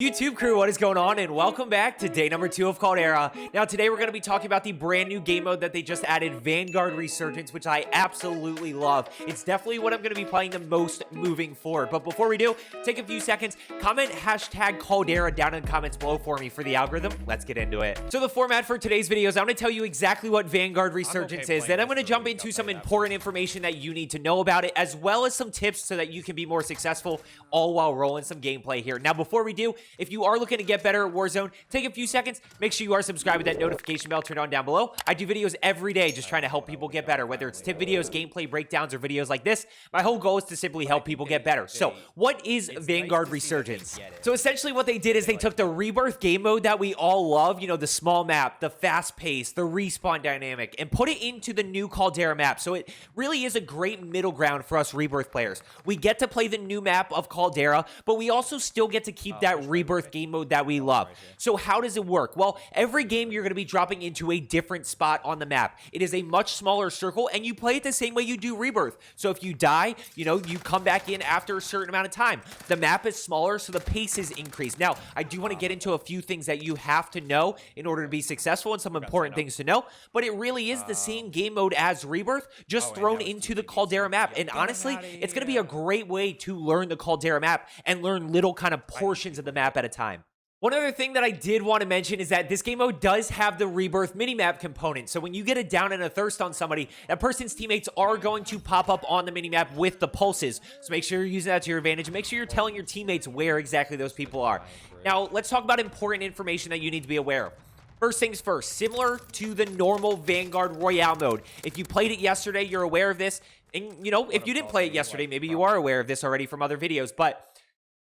YouTube crew, what is going on? And welcome back to day number 2 of Caldera. Now today we're going to be talking about the brand new game mode that they just added, Vanguard Resurgence, which I absolutely love. It's definitely what I'm going to be playing the most moving forward. But before we do, take a few seconds, comment hashtag Caldera down in the comments below for me for the algorithm. Let's get into it. So the format for today's video is I'm going to tell you exactly what Vanguard Resurgence is. Then I'm going to jump into some important information that you need to know about it, as well as some tips so that you can be more successful, all while rolling some gameplay here. Now before we do, if you are looking to get better at Warzone, take a few seconds, make sure you are subscribed with that notification bell turned on down below. I do videos every day just trying to help people get better, whether it's tip videos, gameplay breakdowns, or videos like this. My whole goal is to simply help people get better. So what is Vanguard Resurgence? So essentially what they did is they took the Rebirth game mode that we all love, you know, the small map, the fast pace, the respawn dynamic, and put it into the new Caldera map. So it really is a great middle ground for us Rebirth players. We get to play the new map of Caldera, but we also still get to keep that Rebirth game mode that we love. So how does it work? Well, every game you're going to be dropping into a different spot on the map. It is a much smaller circle, and you play it the same way you do Rebirth. So if you die, you know, you come back in after a certain amount of time. The map is smaller, so the pace is increased. Now, I do want to get into a few things that you have to know in order to be successful and some important things to know, but it really is the same game mode as Rebirth, just thrown into the Caldera map. And honestly, it's going to be a great way to learn the Caldera map and learn little kind of portions of the map at a time. One other thing that I did want to mention is that this game mode does have the Rebirth minimap component. So when you get a down and a thirst on somebody, that person's teammates are going to pop up on the minimap with the pulses. So make sure you're using that to your advantage and make sure you're telling your teammates where exactly those people are. Now, let's talk about important information that you need to be aware of. First things first, similar to the normal Vanguard Royale mode. If you played it yesterday, you're aware of this. And, you know, if you didn't play it yesterday, maybe you are aware of this already from other videos. But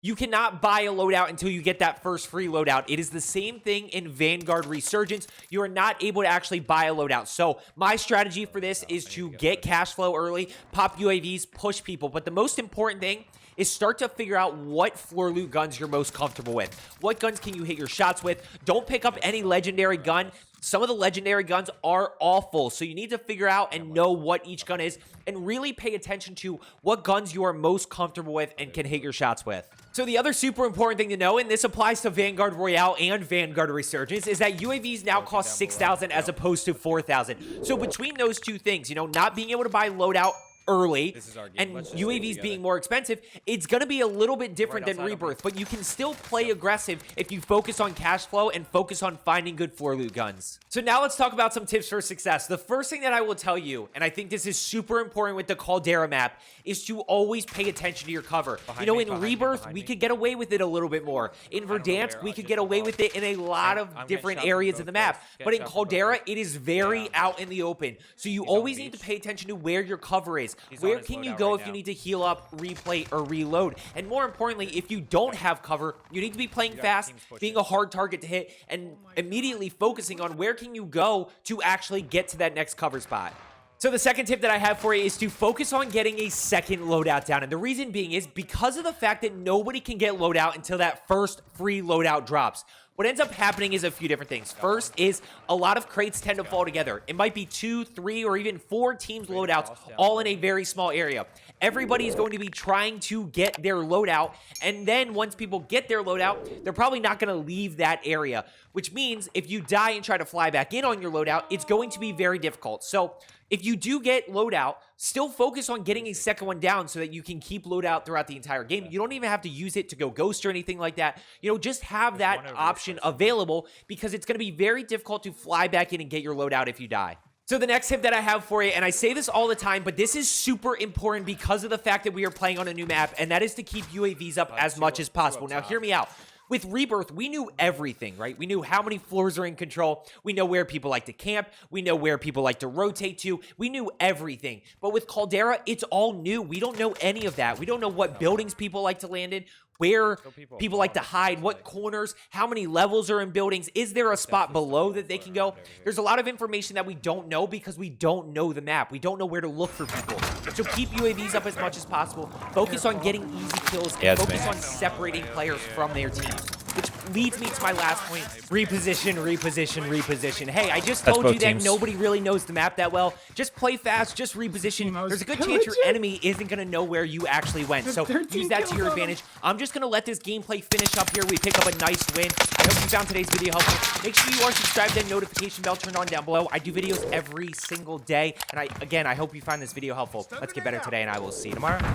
you cannot buy a loadout until you get that first free loadout. It is the same thing in Vanguard Resurgence. You are not able to actually buy a loadout. So my strategy for this is to get cash flow early, pop UAVs, push people. But the most important thing is start to figure out what floor loot guns you're most comfortable with. What guns can you hit your shots with? Don't pick up any legendary gun. Some of the legendary guns are awful, so you need to figure out and know what each gun is and really pay attention to what guns you are most comfortable with and can hit your shots with. So the other super important thing to know, and this applies to Vanguard Royale and Vanguard Resurgence, is that UAVs now cost 6,000 as opposed to 4,000. So between those two things, you know, not being able to buy loadout early and UAVs being more expensive, it's going to be a little bit different than Rebirth, but you can still play aggressive if you focus on cash flow and focus on finding good floor loot guns. So now let's talk about some tips for success. The first thing that I will tell you, and I think this is super important with the Caldera map, is to always pay attention to your cover. You know, in Rebirth, we could get away with it a little bit more. In Verdansk, we could get away with it in a lot of different areas of the map. But in Caldera, it is very out in the open. So you always need to pay attention to where your cover is. Where can you go if you need to heal up, replay, or reload? And more importantly, if you don't have cover, you need to be playing fast, being a hard target to hit, and immediately focusing on where can you go to actually get to that next cover spot. So the second tip that I have for you is to focus on getting a second loadout down. And the reason being is because of the fact that nobody can get loadout until that first free loadout drops. What ends up happening is a few different things. First is a lot of crates tend to fall together. It might be 2, 3, or even 4 teams loadouts all in a very small area. Everybody is going to be trying to get their loadout, and then once people get their loadout, they're probably not going to leave that area, which means if you die and try to fly back in on your loadout, it's going to be very difficult. So if you do get loadout, still focus on getting a second one down so that you can keep loadout throughout the entire game. You don't even have to use it to go ghost or anything like that. You know, just have that option available because it's going to be very difficult to fly back in and get your loadout if you die. So the next tip that I have for you, and I say this all the time, but this is super important because of the fact that we are playing on a new map, and that is to keep UAVs up as much as possible. Now, hear me out. With Rebirth, we knew everything, right? We knew how many floors are in control. We know where people like to camp. We know where people like to rotate to. We knew everything. But with Caldera, it's all new. We don't know any of that. We don't know what buildings people like to land in, where people like to hide, what corners, how many levels are in buildings. Is there a spot below that they can go? There's a lot of information that we don't know because we don't know the map. We don't know where to look for people. So keep UAVs up as much as possible. Focus on getting easy kills and focus on separating players from their teams. which leads me to my last point. Reposition, reposition, reposition. Hey, I just That's told you both that teams. nobody really knows the map that well. Just play fast, just reposition. There's a good chance your enemy isn't going to know where you actually went. So use that to your advantage. I'm just going to let this gameplay finish up here. We pick up a nice win. I hope you found today's video helpful. Make sure you are subscribed and notification bell turned on down below. I do videos every single day. And I hope you find this video helpful. Let's get better today, and I will see you tomorrow. Come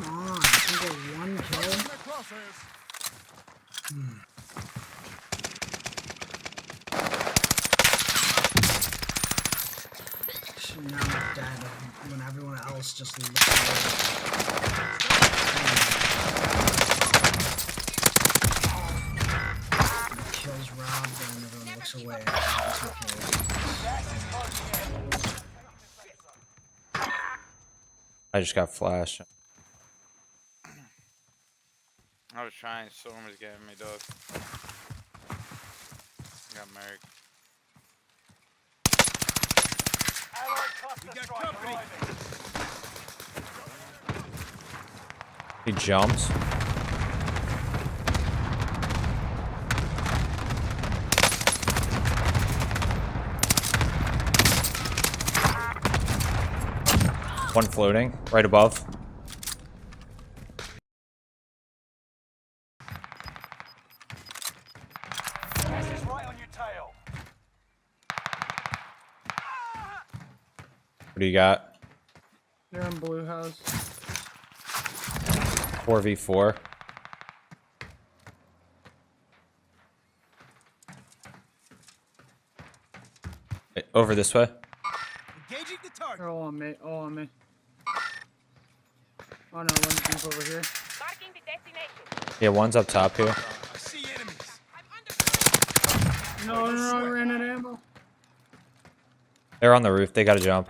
on, I get one kill. Now I'm dead when everyone else just looks away. Kills robbed and everyone looks away. I just got flashed. I was trying, Storm was getting me, dog. Got married. We got company. He jumps. One floating, right above. What do you got? They're in blue house. 4v4. Over this way. Engaging the target. They're all on me. All on me. Oh no, one's deep over here. Marking the destination. Yeah, one's up top here. I see enemies. No, I ran out of ammo. They're on the roof. They gotta jump.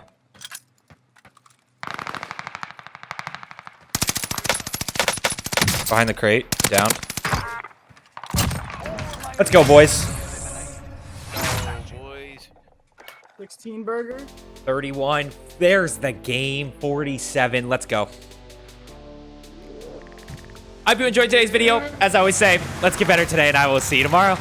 Behind the crate. Down. Let's go, boys. Oh, boys. 16 burger. 31. There's the game. 47. Let's go. I hope you enjoyed today's video. As I always say, let's get better today, and I will see you tomorrow.